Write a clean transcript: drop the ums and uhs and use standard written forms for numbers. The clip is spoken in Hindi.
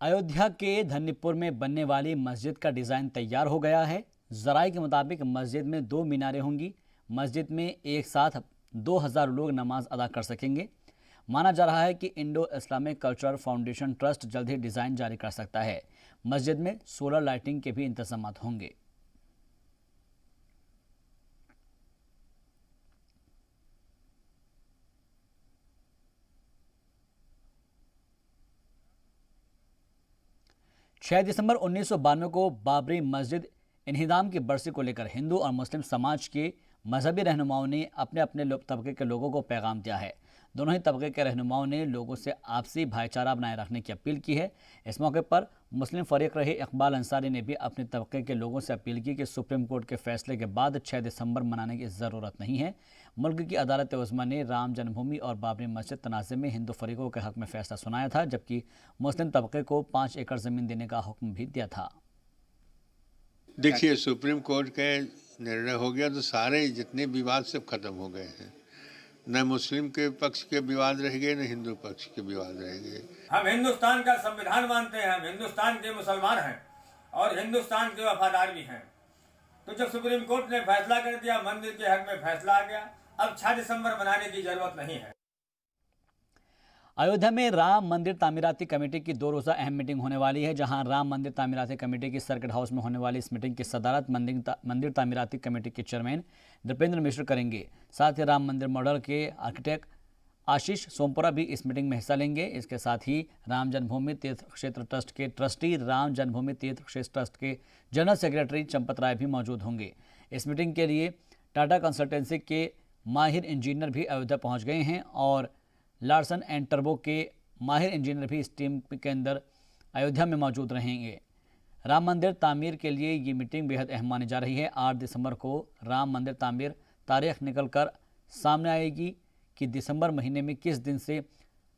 अयोध्या के धन्नीपुर में बनने वाली मस्जिद का डिज़ाइन तैयार हो गया है। जराये के मुताबिक मस्जिद में 2 मीनारें होंगी। मस्जिद में एक साथ 2000 लोग नमाज अदा कर सकेंगे। माना जा रहा है कि Indo Islamic cultural foundation trust जल्द ही डिज़ाइन जारी कर सकता है। मस्जिद में सोलर लाइटिंग के भी इंतजाम होंगे। छह दिसंबर 1992 को बाबरी मस्जिद इन्हिदाम की बरसी को लेकर हिंदू और मुस्लिम समाज के मजहबी रहनुमाओं ने अपने अपने तबके के लोगों को पैगाम दिया है। दोनों ही तबके के रहनुमाओं ने लोगों से आपसी भाईचारा बनाए रखने की अपील की है। इस मौके पर मुस्लिम फरीक रहे इकबाल अंसारी ने भी अपने तबके के लोगों से अपील की कि सुप्रीम कोर्ट के फैसले के बाद 6 दिसंबर मनाने की ज़रूरत नहीं है। मुल्क की अदालत उज़्मा ने राम जन्मभूमि और बाबरी मस्जिद तनाज़े में हिंदू फरीकों के हक में फैसला सुनाया था, जबकि मुस्लिम तबके को 5 एकड़ ज़मीन देने का हुक्म भी दिया था। देखिए, सुप्रीम कोर्ट का निर्णय हो गया तो सारे जितने विवाद सब खत्म हो गए हैं। न मुस्लिम के पक्ष के विवाद रह गए, न हिंदू पक्ष के विवाद रह गए। हम हिंदुस्तान का संविधान मानते हैं, हम हिंदुस्तान के मुसलमान हैं और हिंदुस्तान के वफादार भी हैं। तो जब सुप्रीम कोर्ट ने फैसला कर दिया, मंदिर के हक में फैसला आ गया, अब 6 दिसंबर मनाने की जरूरत नहीं है। अयोध्या में राम मंदिर तामीराती कमेटी की 2 रोज़ा अहम मीटिंग होने वाली है, जहां राम मंदिर तामीराती कमेटी की सर्किट हाउस में होने वाली इस मीटिंग की सदारत मंदिर तामीराती कमेटी के चेयरमैन नृपेंद्र मिश्र करेंगे। साथ ही राम मंदिर मॉडल के आर्किटेक्ट आशीष सोमपुरा भी इस मीटिंग में हिस्सा लेंगे। इसके साथ ही राम जन्मभूमि तीर्थ क्षेत्र ट्रस्ट के ट्रस्टी, राम जन्मभूमि तीर्थ क्षेत्र ट्रस्ट के जनरल सेक्रेटरी चंपत राय भी मौजूद होंगे। इस मीटिंग के लिए टाटा कंसल्टेंसी के माहिर इंजीनियर भी अयोध्या पहुँच गए हैं और लार्सन एंड टर्बो के माहिर इंजीनियर भी इस टीम के अंदर अयोध्या में मौजूद रहेंगे। राम मंदिर तामीर के लिए ये मीटिंग बेहद अहम मानी जा रही है। 8 दिसंबर को राम मंदिर तामीर तारीख निकल कर सामने आएगी कि दिसंबर महीने में किस दिन से